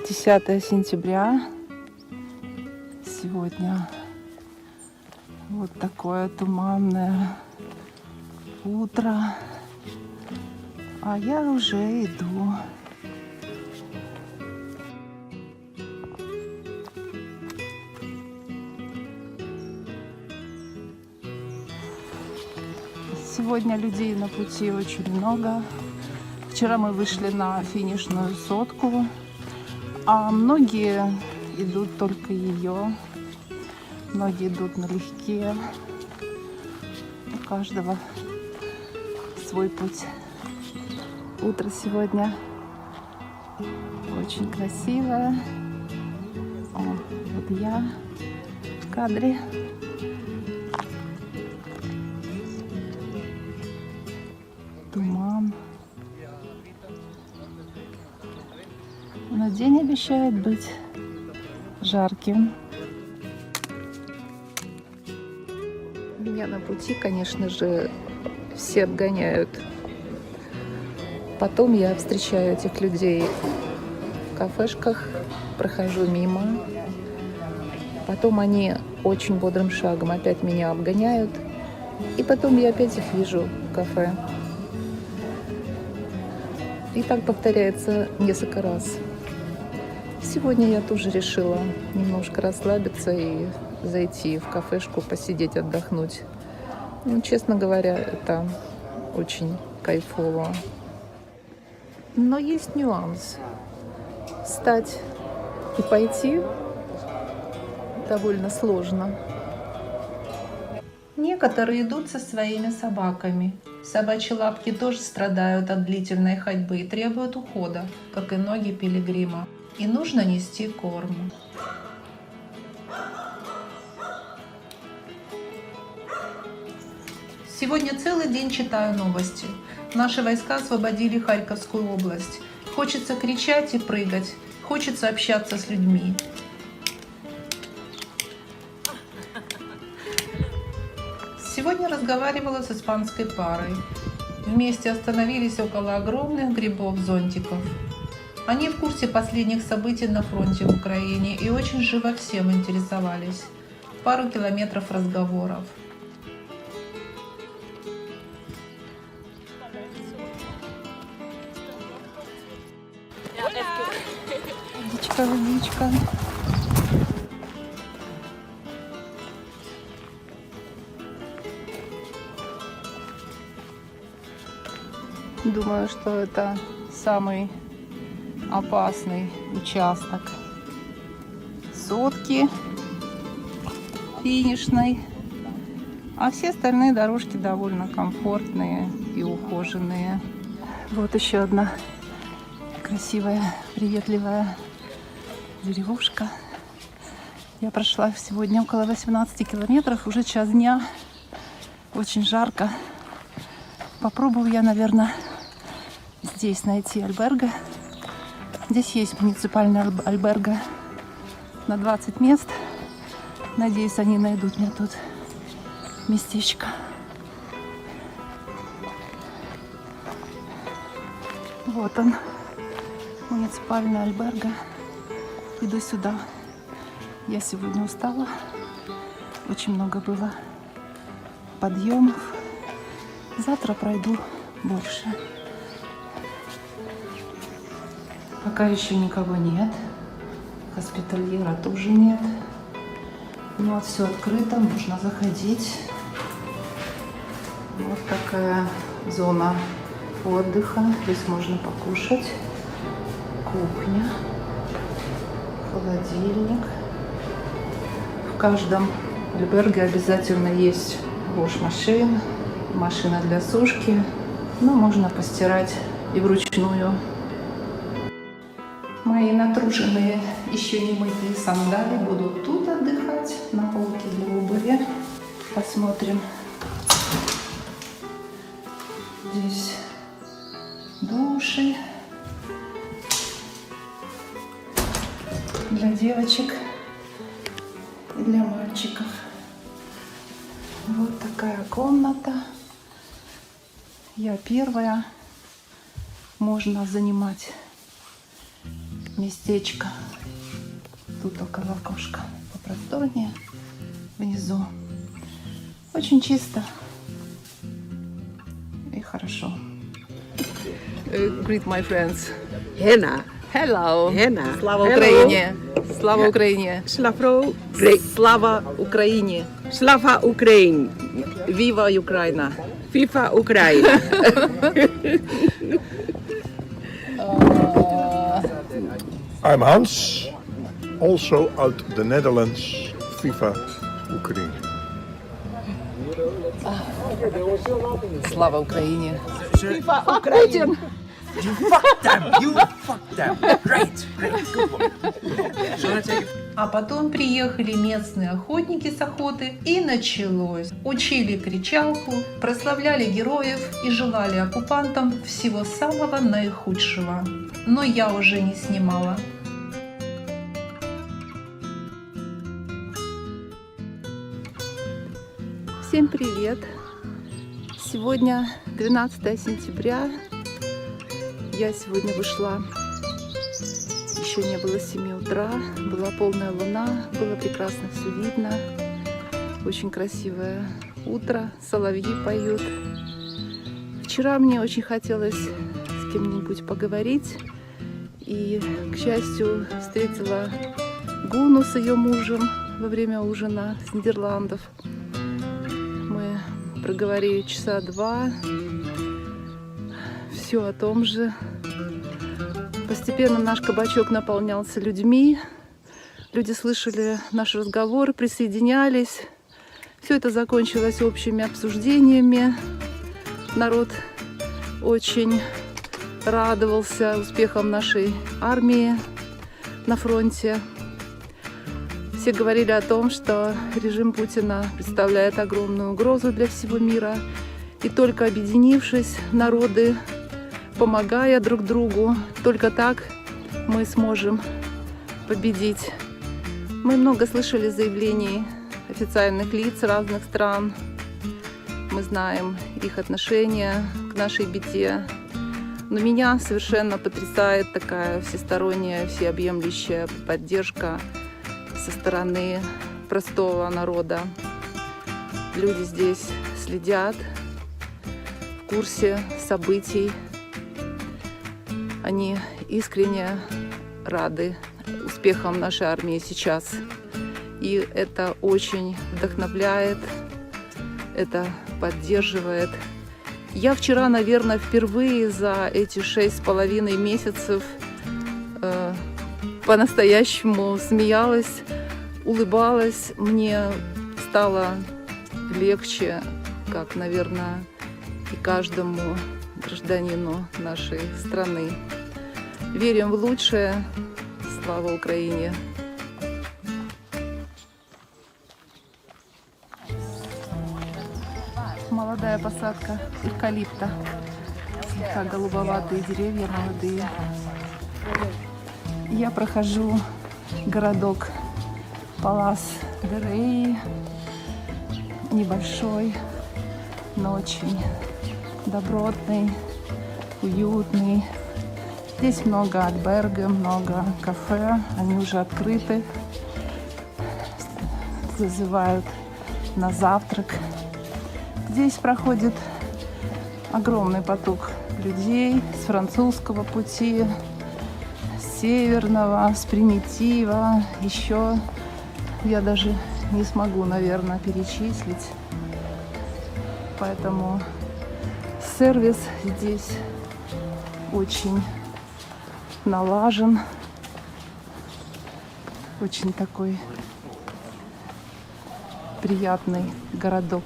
10 сентября. Сегодня вот такое туманное утро. А я уже иду. Сегодня людей на пути очень много. Вчера мы вышли на финишную сотку, а многие идут только ее. Многие идут налегке. У каждого свой путь. Утро сегодня очень красивое. О, вот я в кадре. Туман. Но день обещает быть жарким. Меня на пути, конечно же, все обгоняют. Потом я встречаю этих людей в кафешках, прохожу мимо. Потом они очень бодрым шагом опять меня обгоняют. И потом я опять их вижу в кафе. И так повторяется несколько раз. Сегодня я тоже решила немножко расслабиться и зайти в кафешку, посидеть, отдохнуть. Ну, честно говоря, это очень кайфово. Но есть нюанс. Встать и пойти довольно сложно. Некоторые идут со своими собаками. Собачьи лапки тоже страдают от длительной ходьбы и требуют ухода, как и ноги пилигрима. И нужно нести корм. Сегодня целый день читаю новости. Наши войска освободили Харьковскую область. Хочется кричать и прыгать. Хочется общаться с людьми. Сегодня разговаривала с испанской парой. Вместе остановились около огромных грибов-зонтиков. Они в курсе последних событий на фронте в Украине и очень живо всем интересовались. Пару километров разговоров. Водичка, водичка. Думаю, что это самый опасный участок сотки финишной, а все остальные дорожки довольно комфортные и ухоженные. Вот еще одна красивая, приветливая деревушка. Я прошла сегодня около 18 километров, уже час дня, очень жарко. Попробую я, наверное, здесь найти альберго. Здесь есть муниципальная альберго на 20 мест. Надеюсь, они найдут мне тут местечко. Вот он, муниципальная альберго. Иду сюда. Я сегодня устала. Очень много было подъемов. Завтра пройду больше. Пока еще никого нет. Госпитальера тоже нет. Но вот все открыто, можно заходить. Вот такая зона отдыха. Здесь можно покушать. Кухня. Холодильник. В каждом альберге обязательно есть вош-машин, машина для сушки. Но можно постирать и вручную. Мои натруженные, еще не мытые сандали будут тут отдыхать, на полке для обуви. Посмотрим. Здесь души для девочек и для мальчиков. Вот такая комната. Я первая. Можно занимать местечко. Тут около окошка попросторнее. Внизу очень чисто и хорошо. Greet my friends. Hena. Hello. Hena. Слава Hello. Україні. Слава Україні. Slavo. Слава Україні. Slava Ukraine. Viva Україна. Viva Ukraine. I'm Hans, also out the Netherlands. Viva Ukraine. Слава Україні. Путин. You fucked them. Great, good one. Shall I take it? А потом приехали местные охотники с охоты, и началось. Учили кричалку, прославляли героев и желали оккупантам всего самого наихудшего. Но я уже не снимала. Всем привет! Сегодня 12 сентября. Я сегодня вышла, еще не было 7 утра, была полная луна, было прекрасно все видно. Очень красивое утро, соловьи поют. Вчера мне очень хотелось с кем-нибудь поговорить, и, к счастью, встретила Гуну с ее мужем во время ужина с Нидерландов. Мы проговорили часа 2. Все о том же. Постепенно наш кабачок наполнялся людьми. Люди слышали наш разговор, присоединялись. Все это закончилось общими обсуждениями. Народ очень радовался успехам нашей армии на фронте. Все говорили о том, что режим Путина представляет огромную угрозу для всего мира. И только объединившись, народы, помогая друг другу, только так мы сможем победить. Мы много слышали заявлений официальных лиц разных стран. Мы знаем их отношение к нашей беде. Но меня совершенно потрясает такая всесторонняя, всеобъемлющая поддержка со стороны простого народа. Люди здесь следят, в курсе событий. Они искренне рады успехам нашей армии сейчас. И это очень вдохновляет, это поддерживает. Я вчера, наверное, впервые за эти 6,5 месяцев по-настоящему смеялась, улыбалась. Мне стало легче, как, наверное, и каждому гражданину нашей страны. Верим в лучшее. Слава Украине! Молодая посадка эвкалипта. Слегка голубоватые деревья, молодые. Я прохожу городок Палас-де-Рей. Небольшой, но очень добротный, уютный. Здесь много альберга, много кафе. Они уже открыты. Зазывают на завтрак. Здесь проходит огромный поток людей с французского пути, с северного, с примитива. Еще я даже не смогу, наверное, перечислить. Поэтому сервис здесь очень налажен. Очень такой приятный городок.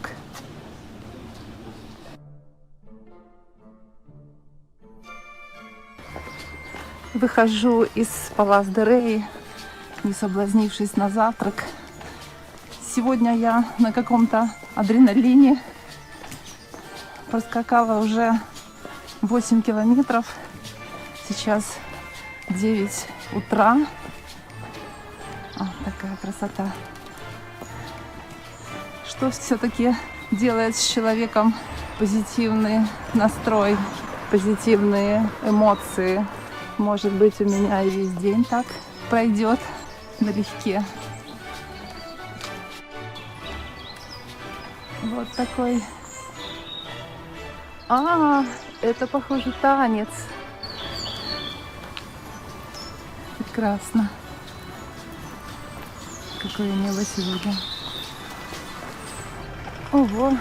Выхожу из Палас-де-Рей, не соблазнившись на завтрак. Сегодня я на каком-то адреналине. Проскакала уже 8 километров. Сейчас 9 утра. Такая красота. Что все-таки делает с человеком позитивный настрой, позитивные эмоции? Может быть, у меня и весь день так пройдет налегке. Вот такой. Это, похоже, танец. Прекрасно. Какое небо сегодня. Ого.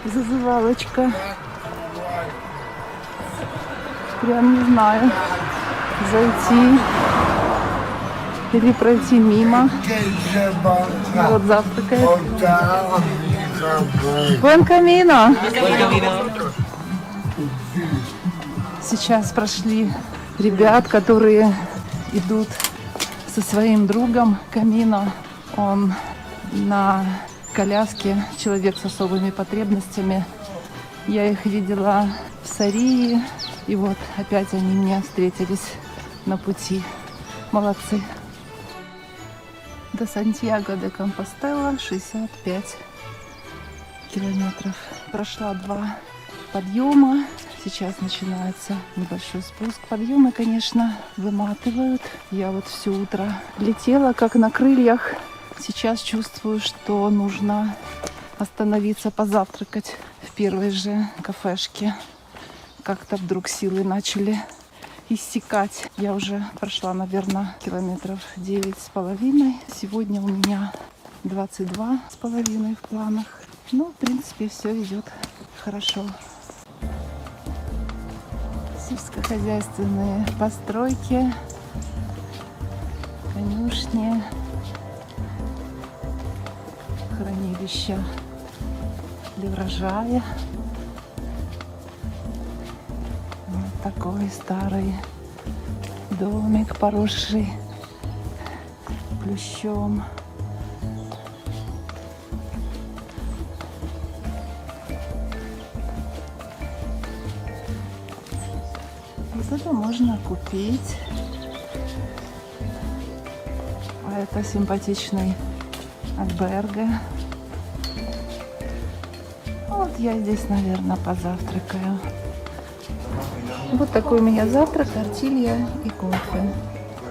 Зазывалочка. Прям не знаю, зайти или пройти мимо. Вот завтракает. Бон камино! Сейчас прошли ребят, которые идут со своим другом Камино. Он на коляске, человек с особыми потребностями. Я их видела в Сарии, и вот опять они мне встретились на пути. Молодцы. До Сантьяго де Компостела 65 километров. Прошла 2 подъема. Сейчас начинается небольшой спуск. Подъемы, конечно, выматывают. Я вот все утро летела как на крыльях. Сейчас чувствую, что нужно остановиться позавтракать в первой же кафешке. Как-то вдруг силы начали иссякать. Я уже прошла, наверное, километров 9,5. Сегодня у меня 22,5 в планах. Ну, в принципе, все идет хорошо. Сельскохозяйственные постройки, конюшни, хранилища для урожая. Вот такой старый домик, поросший плющом. Вот это можно купить. А это симпатичный альберге. Вот я здесь, наверное, позавтракаю. Вот такой у меня завтрак, тортилья и кофе.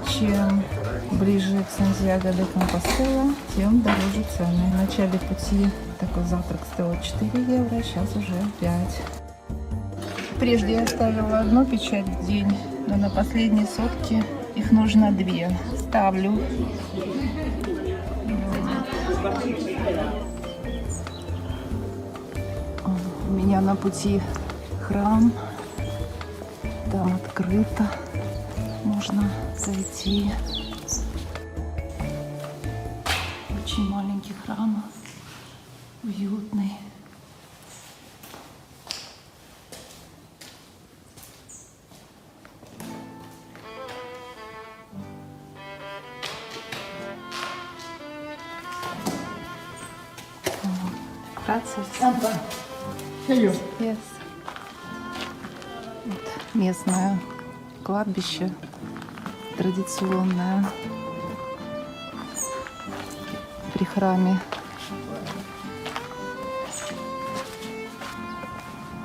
Чем ближе к Сантьяго де Компостела, тем дороже цены. В начале пути такой завтрак стоил 4 евро, сейчас уже 5. Прежде я ставила одну печать в день, но на последние сутки их нужно 2. Ставлю. У меня на пути храм. Там открыто. Можно зайти. Очень маленький храм. Уютный. Gracias. Yes. Вот местное кладбище традиционное при храме.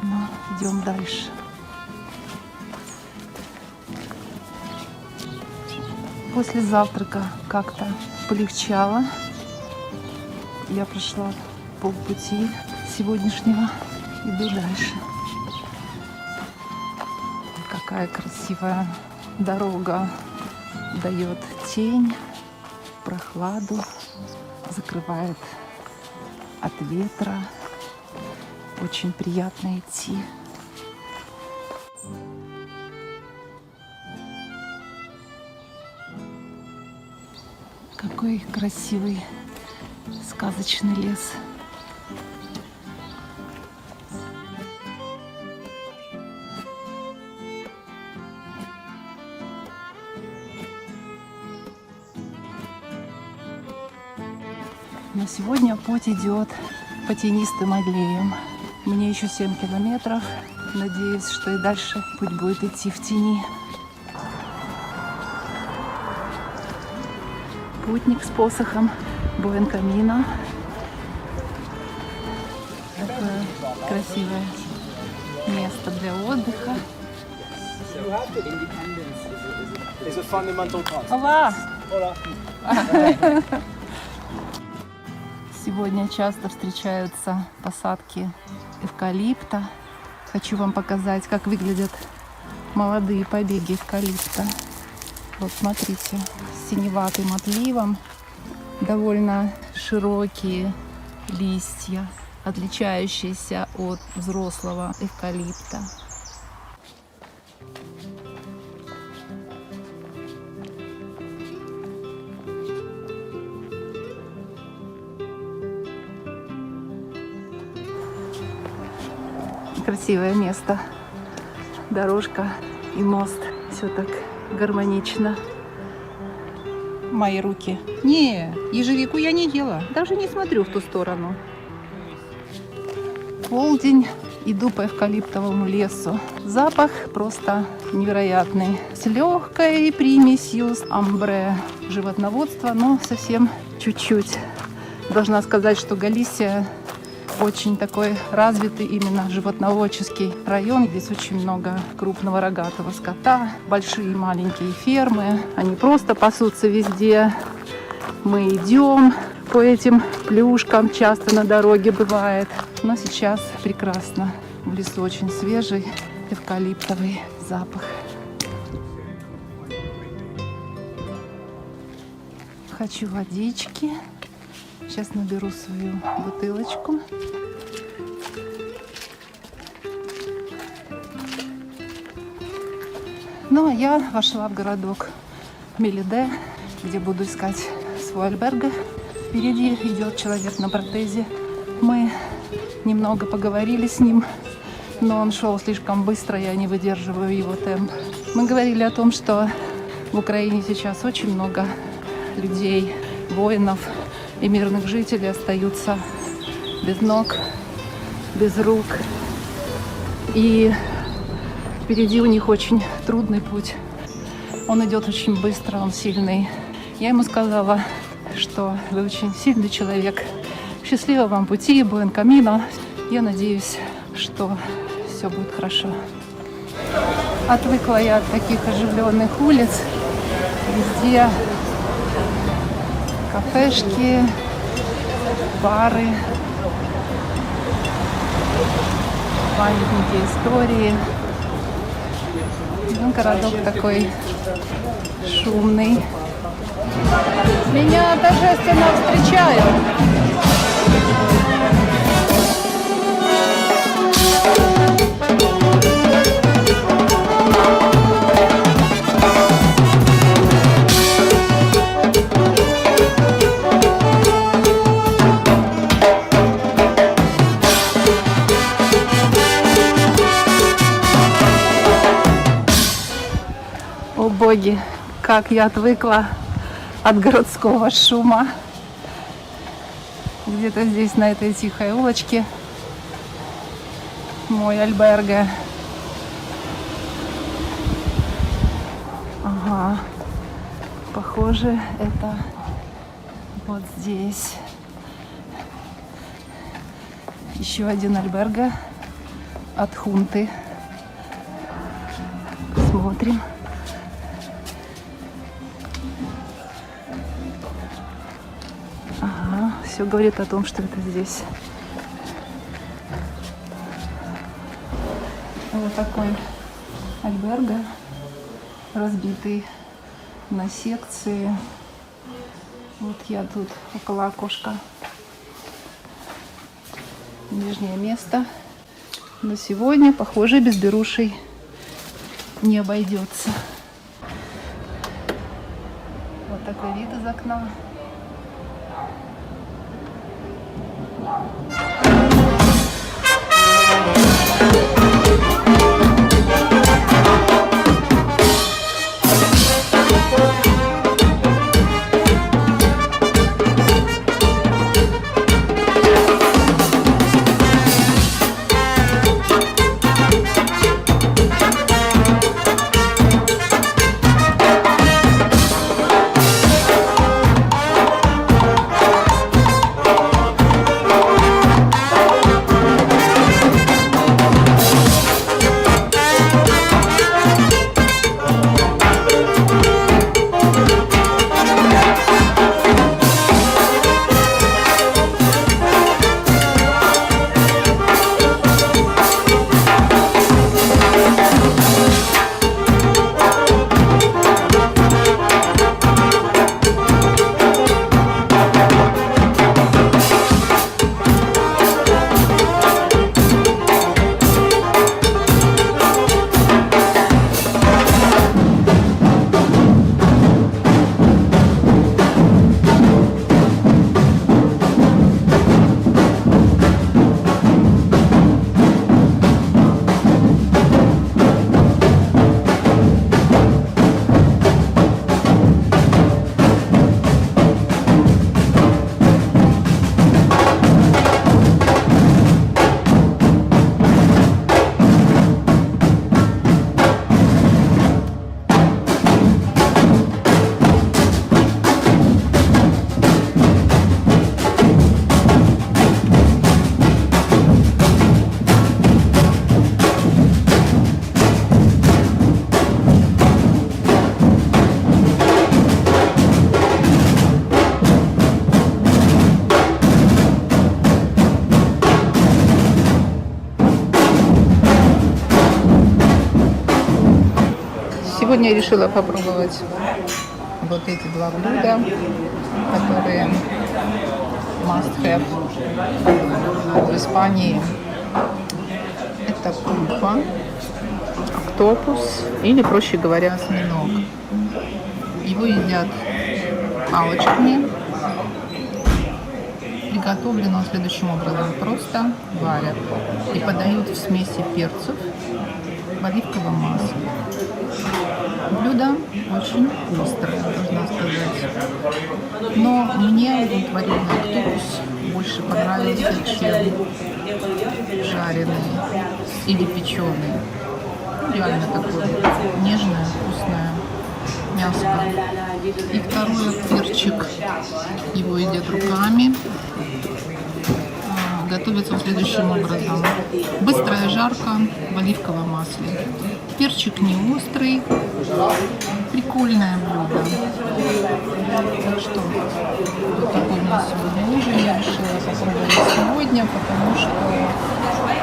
Ну, идем дальше. После завтрака как-то полегчало. Я прошла полпути сегодняшнего. Иду дальше. Какая красивая дорога. Дает тень, прохладу, закрывает от ветра. Очень приятно идти. Какой красивый сказочный лес. Но сегодня путь идет по тенистым аллеям. Мне еще 7 километров. Надеюсь, что и дальше путь будет идти в тени. Путник с посохом. Буэн Камино. Такое красивое место для отдыха. Is a fundamental concept. Аллах! Hola. Сегодня часто встречаются посадки эвкалипта. Хочу вам показать, как выглядят молодые побеги эвкалипта. Вот смотрите, с синеватым отливом, довольно широкие листья, отличающиеся от взрослого эвкалипта. Красивое место. Дорожка и мост. Все так гармонично. Мои руки. Не, ежевику я не ела. Даже не смотрю в ту сторону. Полдень. Иду по эвкалиптовому лесу. Запах просто невероятный. С легкой примесью амбре животноводства, но совсем чуть-чуть. Должна сказать, что Галисия очень такой развитый именно животноводческий район. Здесь очень много крупного рогатого скота, большие и маленькие фермы. Они просто пасутся везде. Мы идем по этим плюшкам, часто на дороге бывает. Но сейчас прекрасно. В лесу очень свежий эвкалиптовый запах. Хочу водички. Сейчас наберу свою бутылочку. Ну, а я вошла в городок Мелиде, где буду искать свой альберге. Впереди идет человек на протезе. Мы немного поговорили с ним, но он шел слишком быстро, я не выдерживаю его темп. Мы говорили о том, что в Украине сейчас очень много людей, воинов и мирных жителей остаются без ног, без рук. И впереди у них очень трудный путь. Он идет очень быстро, он сильный. Я ему сказала, что вы очень сильный человек. Счастливого вам пути, буэн камино. Я надеюсь, что все будет хорошо. Отвыкла я от таких оживленных улиц. Везде кафешки, бары, памятники истории. Ну, городок такой шумный. Меня торжественно встречают. О боги, как я отвыкла от городского шума. Где-то здесь, на этой тихой улочке, мой альберге. Ага, похоже, это вот здесь. Еще один альберге от хунты. Смотрим. Ага, все говорит о том, что это здесь. Вот такой альберге, разбитый на секции. Вот я тут около окошка. Нижнее место. Но сегодня, похоже, без берушей не обойдется. Вот такой вид из окна. Сегодня я решила попробовать вот эти два блюда, которые must have в Испании. Это пульпа, октопус или, проще говоря, осьминог. Его едят палочками. Приготовлено следующим образом. Просто варят и подают в смеси перцев в оливковом масле. Блюдо очень острое, должна сказать. Но мне вот вареный октопус больше понравился, чем жареный или печеный. Реально такое нежное, вкусное мясо. И второй перчик, его едят руками. Готовится следующим образом. Быстрая жарка в оливковом масле. Перчик не острый. Прикольное блюдо. Так что вот такой у нас сегодня ужин. Я решила попробовать сегодня, потому что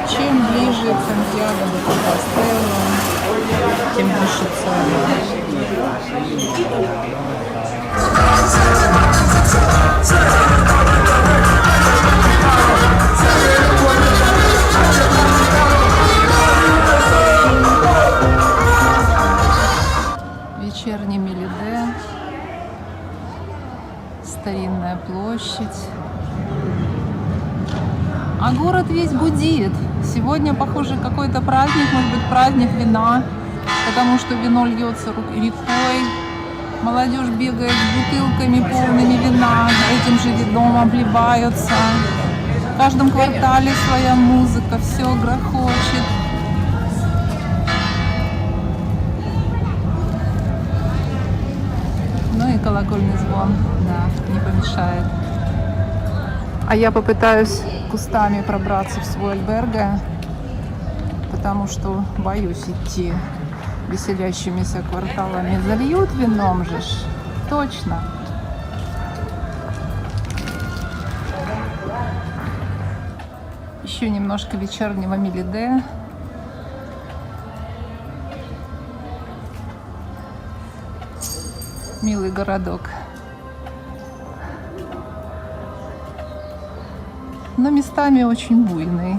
чем ближе к Сантьяго до Компостела, тем больше цены. Вечерний Мелиде, старинная площадь, а город весь гудит. Сегодня, похоже, какой-то праздник, может быть, праздник вина, потому что вино льется рекой, молодежь бегает с бутылками полными вина, этим же вином обливаются. В каждом квартале своя музыка, все грохочет. Ну и колокольный звон, да, не помешает. А я попытаюсь кустами пробраться в свой альберге, потому что боюсь идти веселящимися кварталами. Зальют вином же ж, точно. Еще немножко вечернего Мелиде. Милый городок. Но местами очень буйный.